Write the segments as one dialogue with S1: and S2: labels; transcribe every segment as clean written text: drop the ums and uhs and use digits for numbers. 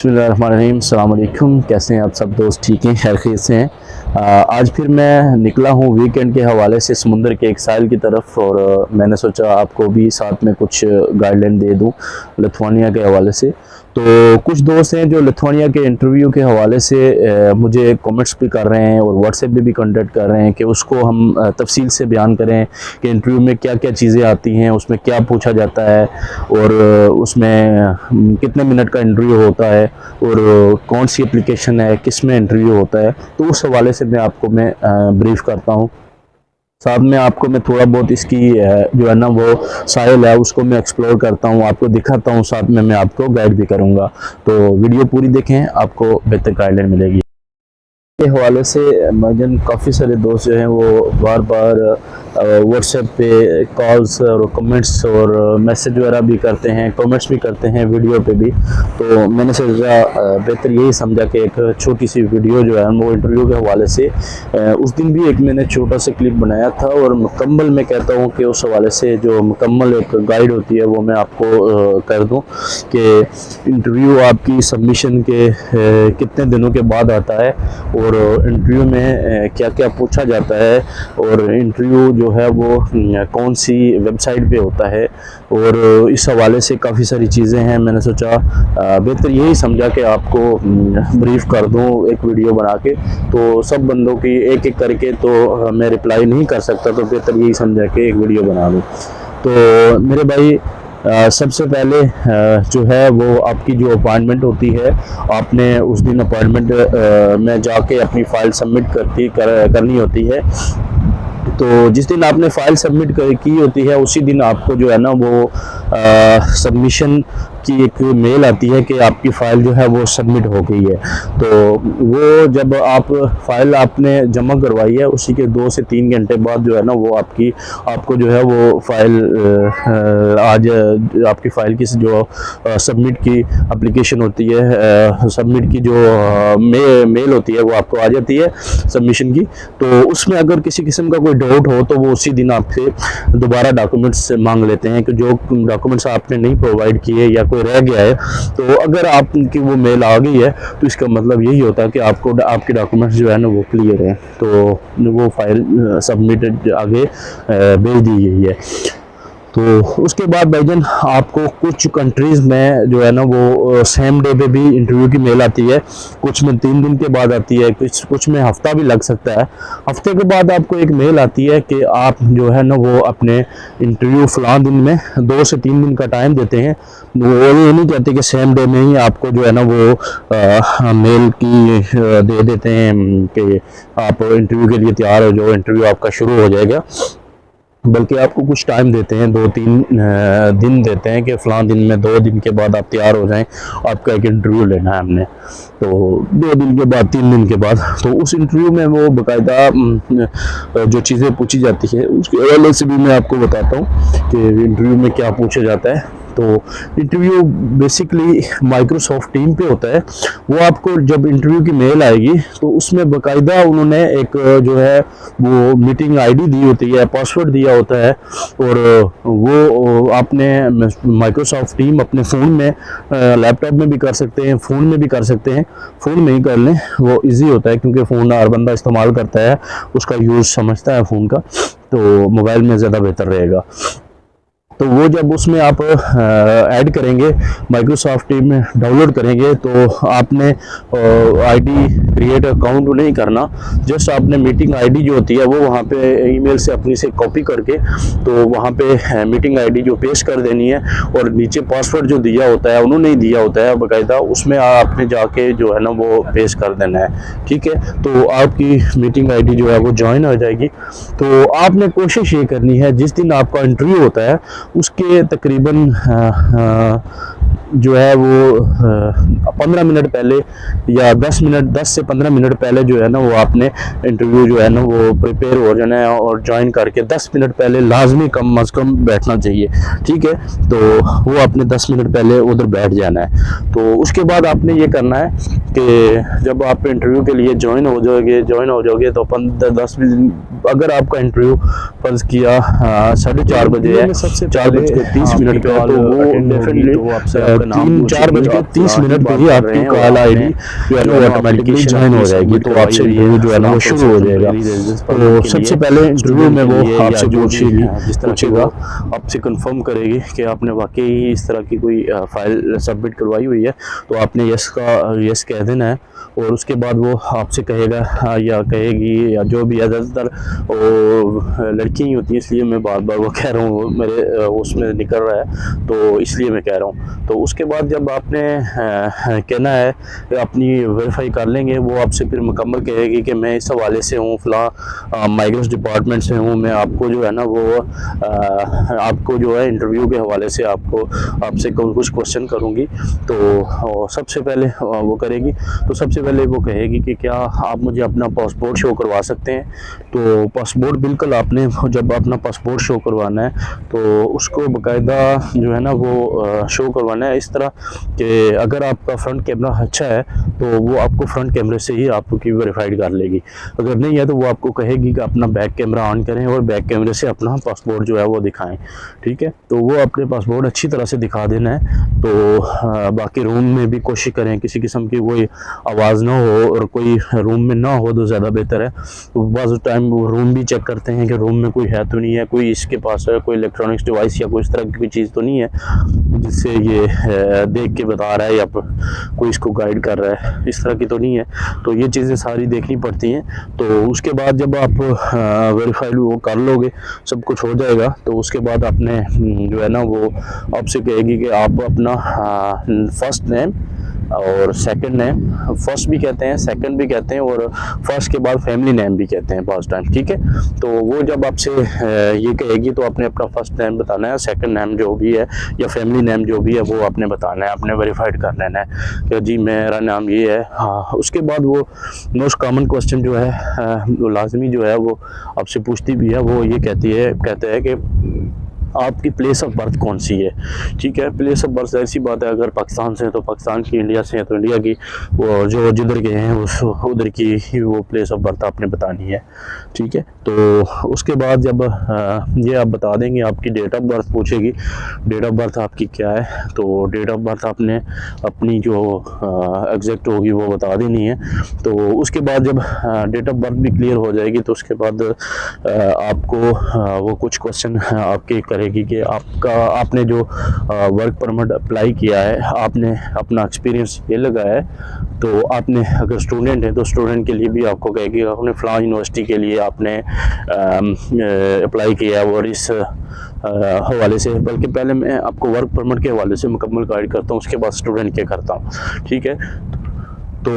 S1: बिस्मिल्लाहिर्रहमानिर्रहीम, अस्सलाम वालेकुम। कैसे हैं आप सब दोस्त? ठीक हैं, खैर खैरियत से हैं। आज फिर मैं निकला हूँ वीकेंड के हवाले से समुंदर के एक साइल की तरफ, और मैंने सोचा आपको भी साथ में कुछ गाइडलाइन दे दूँ लिथुआनिया के हवाले से। तो कुछ दोस्त हैं जो लिथुआनिया के इंटरव्यू के हवाले से मुझे कमेंट्स भी कर रहे हैं और व्हाट्सएप पे भी कांटेक्ट कर रहे हैं कि उसको हम तफसील से बयान करें कि इंटरव्यू में क्या क्या चीज़ें आती हैं, उसमें क्या पूछा जाता है और उसमें कितने मिनट का इंटरव्यू होता है और कौन सी एप्लीकेशन है, किस में इंटरव्यू होता है। तो उस हवाले से मैं ब्रीफ करता हूँ। साथ में आपको मैं थोड़ा बहुत इसकी जो है ना वो साहिल है उसको मैं एक्सप्लोर करता हूँ, आपको दिखाता हूँ, साथ में मैं आपको गाइड भी करूँगा। तो वीडियो पूरी देखें, आपको बेहतर गाइडलाइन मिलेगी। के हवाले से मजन काफ़ी सारे दोस्त जो हैं वो बार बार व्हाट्सएप पे कॉल्स और कमेंट्स और मैसेज वगैरह भी करते हैं, कमेंट्स भी करते हैं वीडियो पे भी। तो मैंने सोचा बेहतर यही समझा कि एक छोटी सी वीडियो जो है वो इंटरव्यू के हवाले से उस दिन भी एक मैंने छोटा सा क्लिप बनाया था, और मुकम्मल मैं कहता हूँ कि उस हवाले से जो मुकम्मल एक गाइड होती है वो मैं आपको कर दूँ कि इंटरव्यू आपकी सबमिशन के कितने दिनों के बाद आता है और इंटरव्यू में क्या क्या पूछा जाता है, और इंटरव्यू जो है वो कौन सी वेबसाइट पे होता है, और इस हवाले से काफ़ी सारी चीज़ें हैं। मैंने सोचा बेहतर यही समझा कि आपको ब्रीफ कर दूं एक वीडियो बना के। तो सब बंदों की एक एक करके तो मैं रिप्लाई नहीं कर सकता, तो बेहतर यही समझा कि एक वीडियो बना दूं। तो मेरे भाई सबसे पहले जो है वो आपकी जो अपॉइंटमेंट होती है, आपने उस दिन अपॉइंटमेंट में जाके अपनी फ़ाइल सबमिट करनी होती है। तो जिस दिन आपने फ़ाइल सबमिट की होती है उसी दिन आपको जो है ना वो सबमिशन की एक मेल आती है कि आपकी फ़ाइल जो है वो सबमिट हो गई है। तो वो जब आप फ़ाइल आपने जमा करवाई है उसी के 2 से 3 घंटे बाद जो है ना वो आपको जो है वो फ़ाइल आज आपकी फ़ाइल की जो सबमिट की एप्लीकेशन होती है, सबमिट की जो मेल होती है वो आपको आ जाती है सबमिशन की। तो उसमें अगर किसी किस्म का कोई डाउट हो तो वो उसी दिन आपसे दोबारा डॉक्यूमेंट्स मांग लेते हैं कि जो डॉक्यूमेंट्स आपने नहीं प्रोवाइड किए या कोई रह गया है। तो अगर आपकी वो मेल आ गई है तो इसका मतलब यही होता है कि आपके डॉक्यूमेंट्स जो है ना वो क्लियर है, तो वो फाइल सबमिटेड आगे भेज दी गई है। तो उसके बाद भाईजान आपको कुछ कंट्रीज़ में जो है ना वो सेम डे पे भी इंटरव्यू की मेल आती है, कुछ में 3 दिन के बाद आती है, कुछ में हफ्ता भी लग सकता है। हफ्ते के बाद आपको एक मेल आती है कि आप जो है ना वो अपने इंटरव्यू फ़लाँ दिन में 2 से 3 दिन का टाइम देते हैं। वो ये नहीं कहते कि सेम डे में ही आपको जो है ना वो मेल की दे देते हैं कि आप इंटरव्यू के लिए तैयार हो जाओ, इंटरव्यू आपका शुरू हो जाएगा, बल्कि आपको कुछ टाइम देते हैं, 2-3 दिन देते हैं कि फ़लाँ दिन में 2 दिन के बाद आप तैयार हो जाएं, आपका एक इंटरव्यू लेना है हमने। तो 2 दिन के बाद, 3 दिन के बाद, तो उस इंटरव्यू में वो बाकायदा जो चीज़ें पूछी जाती है उसके हवाले से भी मैं आपको बताता हूँ कि इंटरव्यू में क्या पूछा जाता है। तो इंटरव्यू बेसिकली माइक्रोसॉफ्ट टीम पे होता है। वो आपको जब इंटरव्यू की मेल आएगी तो उसमें बाकायदा उन्होंने एक जो है वो मीटिंग आईडी दी होती है, पासवर्ड दिया होता है, और वो आपने माइक्रोसॉफ्ट टीम अपने फ़ोन में, लैपटॉप में भी कर सकते हैं, फ़ोन में भी कर सकते हैं। फ़ोन में ही कर लें, वो इजी होता है क्योंकि फ़ोन हर बंदा इस्तेमाल करता है, उसका यूज़ समझता है फ़ोन का, तो मोबाइल में ज़्यादा बेहतर रहेगा। तो वो जब उसमें आप ऐड करेंगे, माइक्रोसॉफ्ट टीम में डाउनलोड करेंगे, तो आपने आईडी क्रिएट अकाउंट नहीं करना, जस्ट आपने मीटिंग आईडी जो होती है वो वहाँ पे ईमेल से अपनी से कॉपी करके तो वहाँ पे मीटिंग आईडी जो पेस्ट कर देनी है, और नीचे पासवर्ड जो दिया होता है उन्होंने ही दिया होता है बाकायदा, उसमें आपने जाके जो है ना वो पेस्ट कर देना है। ठीक है, तो आपकी मीटिंग आईडी जो है वो ज्वाइन हो जाएगी। तो आपने कोशिश ये करनी है जिस दिन आपका इंटरव्यू होता है उसके तकरीबन जो है वो 15 मिनट पहले या 10 से 15 मिनट पहले जो है ना वो आपने इंटरव्यू जो है ना वो प्रिपेयर हो जाना है, और ज्वाइन करके 10 मिनट पहले लाजमी कम अज़ कम बैठना चाहिए। ठीक है, तो वो आपने 10 मिनट पहले उधर बैठ जाना है। तो उसके बाद आपने ये करना है कि जब आप इंटरव्यू के लिए ज्वाइन हो जाओगे तो अगर आपका इंटरव्यू फर्ज किया 4:30 बजे है, 4:30 पे, तो वो डेफिनेटली 3-4:30 पे ही आपकी कॉल आईडी जो है ना ऑटोमेटिकली ज्वाइन हो जाएगी, तो आपसे इंटरव्यू जो है ना वो शुरू हो जाएगा। तो सबसे पहले इंटरव्यू में वो आपसे पूछेगा, आपसे कंफर्म करेगी कि आपने वाकई इस तरह की कोई फाइल सबमिट करवाई हुई है, तो आपने यस कह देना है। और उसके बाद वो आपसे कहेगा या कहेगी या जो भी है, ज़्यादातर वो लड़की ही होती है, इसलिए मैं बार बार वो कह रहा हूँ, मेरे उसमें निकल रहा है तो इसलिए मैं कह रहा हूँ। तो उसके बाद जब आपने कहना है अपनी वेरीफाई कर लेंगे, वो आपसे फिर मुकम्मल कहेगी कि मैं इस हवाले से हूँ, फ़लाँ माइग्रेशन डिपार्टमेंट से हूँ, मैं आपको जो है ना वो आपको जो है इंटरव्यू के हवाले से आपसे कुछ क्वेश्चन करूँगी। तो सबसे पहले वो करेगी, तो सबसे पहले वो कहेगी कि क्या आप मुझे अपना पासपोर्ट शो करवा सकते हैं। तो पासपोर्ट बिल्कुल आपने जब अपना पासपोर्ट शो करवाना है तो उसको बाकायदा जो है ना वो शो करवाना है इस तरह कि अगर आपका फ्रंट कैमरा अच्छा है तो वो आपको फ्रंट कैमरे से ही आपकी वेरीफाइड कर लेगी। अगर नहीं है तो वो आपको कहेगी कि अपना बैक कैमरा ऑन करें और बैक कैमरे से अपना पासपोर्ट जो है वो दिखाएं। ठीक है, तो वो अपने पासपोर्ट अच्छी तरह से दिखा देना है। तो बाकी रूम में भी कोशिश करें किसी किस्म की कोई आवाज़ ना हो, और कोई रूम में ना हो तो ज़्यादा बेहतर है। तो बाज़ टाइम वो रूम भी चेक करते हैं कि रूम में कोई है तो नहीं है, कोई इसके पास है कोई इलेक्ट्रॉनिक्स डिवाइस या कोई इस तरह की कोई चीज़ तो नहीं है जिससे ये देख के बता रहा है या कोई इसको गाइड कर रहा है, इस तरह की तो नहीं है। तो ये चीज़ें सारी देखनी पड़ती हैं। तो उसके बाद जब आप वेरीफाइड वो कर लोगे, सब कुछ हो जाएगा, तो उसके बाद आपने जो है ना वो आपसे कहेगी कि आप अपना फर्स्ट नेम और सेकंड नेम, फर्स्ट भी कहते हैं, सेकंड भी कहते हैं, और फर्स्ट के बाद फैमिली नेम भी कहते हैं पास टाइम। ठीक है, तो वो जब आपसे ये कहेगी तो आपने अपना फर्स्ट नेम बताना है, सेकंड नेम जो भी है या फैमिली नेम जो भी है वो आपने बताना है, आपने वेरीफाइड कर लेना है कि जी मेरा नाम ये है। हाँ, उसके बाद वो मोस्ट कॉमन क्वेश्चन जो है वो लाजमी जो है वो आपसे पूछती भी है, वो ये कहते हैं कि आपकी प्लेस ऑफ बर्थ कौन सी है। ठीक है, प्लेस ऑफ बर्थ ऐसी बात है, अगर पाकिस्तान से है तो पाकिस्तान की, इंडिया से है तो इंडिया की, वो जो जिधर गए हैं उस उधर की ही वो प्लेस ऑफ बर्थ आपने बतानी है। ठीक है, तो उसके बाद जब ये आप बता देंगे, आपकी डेट ऑफ बर्थ पूछेगी, डेट ऑफ बर्थ आपकी क्या है, तो डेट ऑफ बर्थ आपने अपनी जो एग्जैक्ट होगी वो बता देनी है। तो उसके बाद जब डेट ऑफ बर्थ भी क्लियर हो जाएगी तो उसके बाद आपको वो कुछ क्वेश्चन आपके करेगी कि आपने जो वर्क परमिट अप्लाई किया है, आपने अपना एक्सपीरियंस ये लगाया है, तो आपने अगर स्टूडेंट है तो स्टूडेंट के लिए भी आपको कहेगी आपने फ़लाँ यूनिवर्सिटी के लिए आपने अप्लाई किया है, और इस हवाले से, बल्कि पहले मैं आपको वर्क परमिट के हवाले से मुकम्मल गाइड करता हूँ, उसके बाद स्टूडेंट के करता हूँ। ठीक है, तो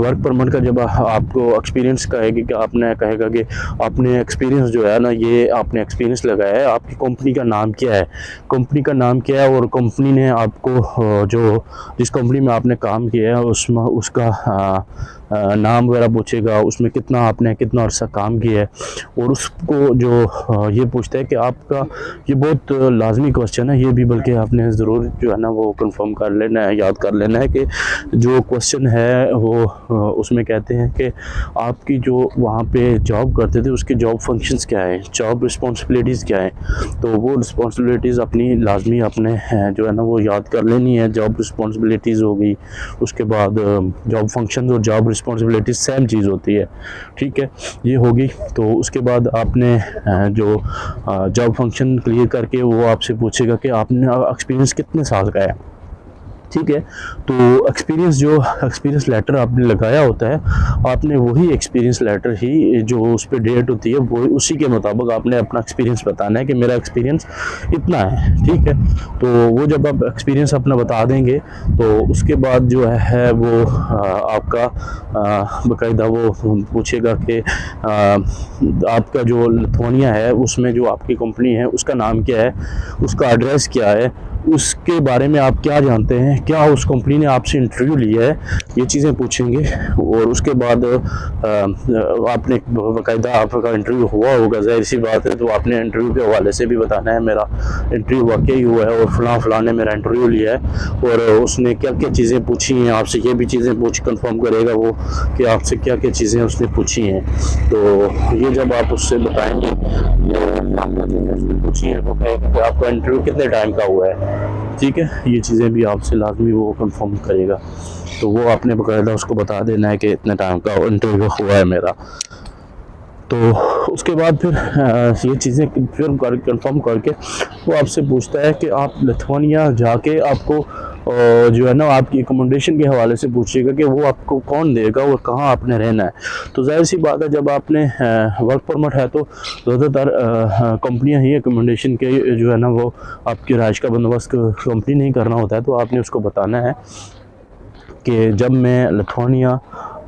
S1: वर्क परमिट का जब आपको एक्सपीरियंस कहेगी कि आपने कहेगा कि आपने एक्सपीरियंस जो है ना, ये आपने एक्सपीरियंस लगाया है, आपकी कंपनी का नाम क्या है, कंपनी का नाम क्या है, और कंपनी ने आपको जो जिस कंपनी में आपने काम किया है उसमें उसका नाम वगैरह पूछेगा, उसमें कितना अर्सा काम किया है, और उसको जो ये पूछता है कि आपका, ये बहुत लाजमी क्वेश्चन है ये भी, बल्कि आपने ज़रूर जो है ना वो कंफर्म कर लेना है, याद कर लेना है कि जो क्वेश्चन है वो उसमें कहते हैं कि आपकी जो वहाँ पे जॉब करते थे उसके जॉब फंक्शंस क्या है, जॉब रिस्पॉन्सिबिलिटीज़ क्या है। तो वो रिस्पॉन्सिबिलिटीज़ अपनी लाजमी अपने जो है ना वो याद कर लेनी है। जॉब रिस्पॉन्सिबिलिटीज़ हो गई, उसके बाद जॉब फंक्शन और जॉब रिस्पॉन्सिबिलिटीज़ सेम चीज़ होती है। ठीक है, ये होगी। तो उसके बाद आपने जो जॉब फंक्शन क्लियर करके वो आपसे पूछेगा कि आपने एक्सपीरियंस कितने साल का है। ठीक है, तो एक्सपीरियंस लेटर आपने लगाया होता है, आपने वही एक्सपीरियंस लेटर ही जो उस पर डेट होती है वो उसी के मुताबिक आपने अपना एक्सपीरियंस बताना है कि मेरा एक्सपीरियंस इतना है। ठीक है, तो वो जब आप एक्सपीरियंस अपना बता देंगे तो उसके बाद जो है वो आपका बाकायदा वो पूछेगा कि आपका जो लिथुआनिया है उसमें जो आपकी कंपनी है उसका नाम क्या है, उसका एड्रेस क्या है, उसके बारे में आप क्या जानते हैं, क्या उस कंपनी ने आपसे इंटरव्यू लिया है, ये चीज़ें पूछेंगे। और उसके बाद आपने बाकायदा आपका इंटरव्यू हुआ होगा, ज़ाहिर सी बात है, तो आपने इंटरव्यू के हवाले से भी बताना है मेरा इंटरव्यू वाकई हुआ है और फ़लाँ ने मेरा इंटरव्यू लिया है और उसने क्या क्या चीज़ें पूछी हैं आपसे, ये भी चीज़ें पूछ कंफर्म करेगा वो कि आपसे क्या क्या चीज़ें उसने पूछी हैं। तो ये जब आप उससे बताएंगे पूछी है वो कहेगा कि आपका इंटरव्यू कितने टाइम का हुआ है, ठीक है, ये चीज़ें भी आपसे लाजमी वो कंफर्म करेगा। तो वो आपने बाकायदा उसको बता देना है कि इतने टाइम का इंटरव्यू हुआ है मेरा। तो उसके बाद फिर ये चीज़ें फिर कंफर्म करके वो आपसे पूछता है कि आप लिथुआनिया जाके आपको जो है ना आपकी एकोमोडेशन के हवाले से पूछेगा कि वो आपको कौन देगा और कहाँ आपने रहना है। तो जाहिर सी बात है, जब आपने वर्क परमिट है तो ज़्यादातर कंपनियां ही एकोमोडेशन के जो है ना वो आपकी राइश का बंदोबस्त कंपनी नहीं करना होता है। तो आपने उसको बताना है कि जब मैं लिथुआनिया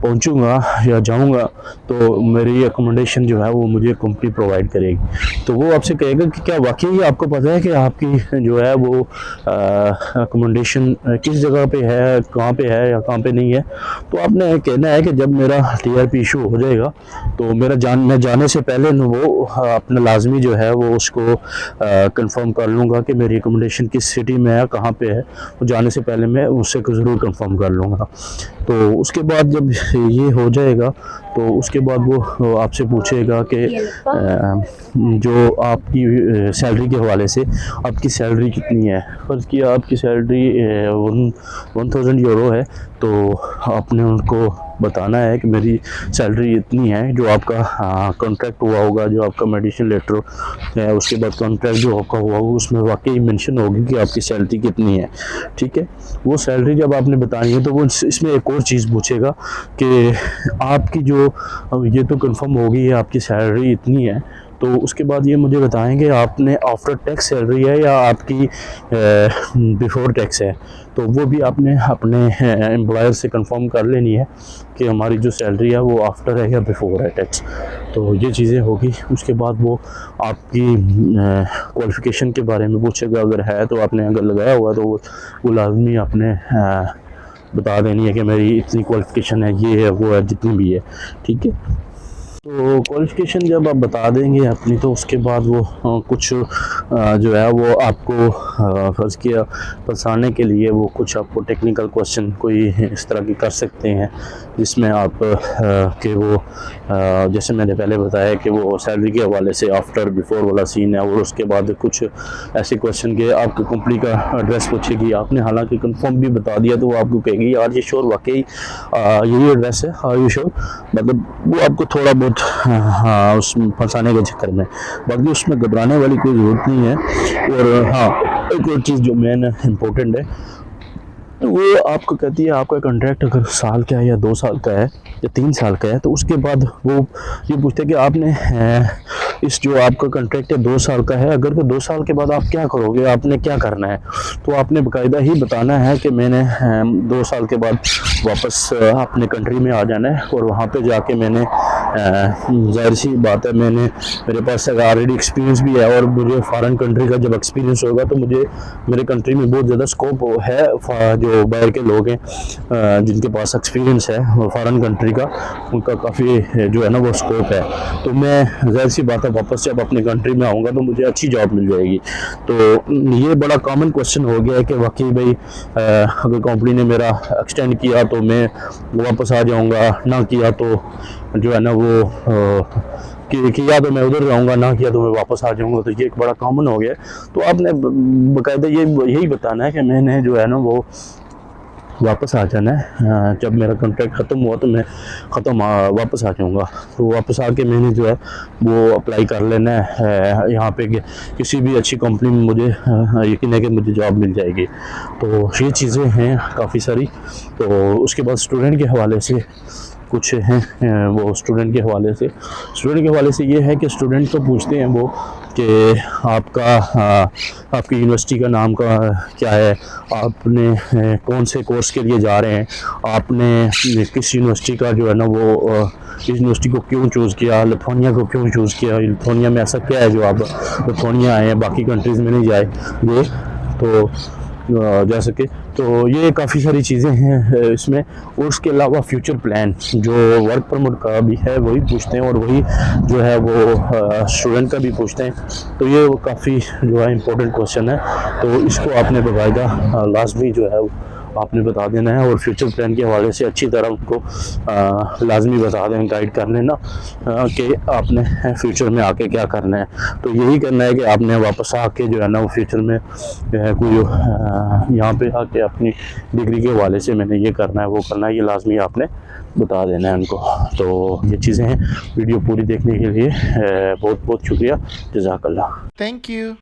S1: पहुंचूंगा या जाऊंगा तो मेरी एकोमोडेशन जो है वो मुझे कंपनी प्रोवाइड करेगी। तो वो आपसे कहेगा कि क्या वाकई आपको पता है कि आपकी जो है वो एकोमोडेशन किस जगह पे है, कहाँ पे है या कहाँ पे नहीं है। तो आपने कहना है कि जब मेरा TRP इशू हो जाएगा तो मैं जाने से पहले वो अपना लाजमी जो है वो उसको कंफर्म कर लूँगा कि मेरी एकोमोडेशन किस सिटी में है, कहाँ पे है। वो जाने से पहले मैं उससे ज़रूर कंफर्म कर लूँगा। तो उसके बाद जब ये हो जाएगा तो उसके बाद वो आपसे पूछेगा कि जो आपकी सैलरी के हवाले से आपकी सैलरी कितनी है। फ़र्ज़ किया आपकी सैलरी 1000 यूरो है, तो आपने उनको बताना है कि मेरी सैलरी इतनी है। जो आपका कॉन्ट्रैक्ट हुआ होगा, जो आपका मेडिसिन लेटर है, उसके बाद कॉन्ट्रैक्ट जो आपका हुआ होगा उसमें वाकई मेंशन होगी कि आपकी सैलरी कितनी है, ठीक है। वो सैलरी जब आपने बतानी है तो वो इसमें एक और चीज़ पूछेगा कि आपकी जो ये तो कंफर्म होगी है आपकी सैलरी इतनी है, तो उसके बाद ये मुझे बताएंगे आपने आफ्टर टैक्स सैलरी है या आपकी बिफोर टैक्स है। तो वो भी आपने अपने एम्प्लॉयर से कंफर्म कर लेनी है कि हमारी जो सैलरी है वो आफ्टर है या बिफोर है टैक्स। तो ये चीज़ें होगी। उसके बाद वो आपकी क्वालिफ़िकेशन के बारे में पूछेगा, अगर है तो आपने अगर लगाया हुआ तो वो लाजमी आपने बता देनी है कि मेरी इतनी क्वालिफ़िकेशन है, ये है वो है, जितनी भी है, ठीक है। तो क्वालिफ़िकेशन जब आप बता देंगे अपनी, तो उसके बाद वो कुछ जो है वो आपको फ़र्ज़ किया फंसाने के लिए वो कुछ आपको टेक्निकल क्वेश्चन कोई इस तरह की कर सकते हैं जिसमें आप कि वो जैसे मैंने पहले बताया कि वो सैलरी के हवाले से आफ्टर बिफोर वाला सीन है। और उसके बाद कुछ ऐसे क्वेश्चन के आपकी कंपनी का एड्रेस पूछेगी, आपने हालांकि कंफर्म भी बता दिया तो वो आपको कहेगी यार ये श्योर वाकई यही एड्रेस है, आर यू श्योर। मतलब वो आपको थोड़ा बहुत हाँ उस फंसाने के चक्कर में, बाकी उसमें घबराने वाली कोई ज़रूरत नहीं है। और हाँ एक और चीज़ जो मेन इम्पोर्टेंट है वो आपको कहती है आपका कॉन्ट्रैक्ट अगर साल का है या 2 साल का है या 3 साल का है, तो उसके बाद वो ये पूछते हैं कि आपने इस जो आपका कॉन्ट्रैक्ट है 2 साल का है, अगर तो 2 साल के बाद आप क्या करोगे, आपने क्या करना है। तो आपने बाकायदा ही बताना है कि मैंने 2 साल के बाद वापस अपने कंट्री में आ जाना है और वहाँ पे जाके मैंने ज़ाहिर सी बात है मेरे पास ऑलरेडी एक्सपीरियंस भी है और मुझे फॉरेन कंट्री का जब एक्सपीरियंस होगा तो मुझे मेरे कंट्री में बहुत ज़्यादा स्कोप है। जो बाहर के लोग हैं जिनके पास एक्सपीरियंस है फॉरेन कंट्री का, उनका काफ़ी जो है ना वो स्कोप है। तो मैं ज़ाहिर सी बात है वापस जब अपने कंट्री में आऊँगा तो मुझे अच्छी जॉब मिल जाएगी। तो ये बड़ा कॉमन क्वेश्चन हो गया है कि वाकई भाई अगर कंपनी ने मेरा एक्सटेंड किया तो मैं वापस आ जाऊँगा, ना किया तो जो है ना वो किया तो मैं उधर जाऊँगा, ना किया तो मैं वापस आ जाऊँगा। तो ये एक बड़ा कॉमन हो गया। तो आपने बाकायदा यही बताना है कि मैंने जो है ना वो वापस आ जाना है, जब मेरा कॉन्ट्रैक्ट ख़त्म हुआ तो मैं वापस आ जाऊँगा। तो वापस आके मैंने जो है वो अप्लाई कर लेना है यहाँ पे किसी भी अच्छी कंपनी में, मुझे यकीन है कि मुझे जॉब मिल जाएगी। तो ये चीज़ें हैं काफ़ी सारी। तो उसके बाद स्टूडेंट के हवाले से कुछ हैं, वो स्टूडेंट के हवाले से ये है कि स्टूडेंट को पूछते हैं वो कि आपकी यूनिवर्सिटी का नाम क्या है, आपने कौन से कोर्स के लिए जा रहे हैं, आपने किस यूनिवर्सिटी का जो है ना वो इस यूनिवर्सिटी को क्यों चूज़ किया, लिथुआनिया को क्यों चूज़ किया, लिथुआनिया में ऐसा क्या है जो आप लिथुआनिया आए हैं, बाकी कंट्रीज़ में नहीं जाए। तो जा सके। तो ये काफ़ी सारी चीज़ें हैं इसमें। और उसके अलावा फ्यूचर प्लान जो वर्क परमिट का भी है वही पूछते हैं, और वही जो है वो स्टूडेंट का भी पूछते हैं। तो ये वो काफ़ी जो है इम्पोर्टेंट क्वेश्चन है, तो इसको आपने बाकायदा लाजमी जो है आपने बता देना है, और फ्यूचर प्लान के हवाले से अच्छी तरह उनको लाजमी बता दें, गाइड कर लेना कि आपने फ्यूचर में आके क्या करना है। तो यही करना है कि आपने वापस आके जो है ना वो फ्यूचर में कोई यहाँ पे आके अपनी डिग्री के हवाले से मैंने ये करना है वो करना है, ये लाजमी आपने बता देना है उनको। तो ये चीज़ें हैं। वीडियो पूरी देखने के लिए बहुत बहुत शुक्रिया। जज़ाकल्लाह।
S2: Thank you.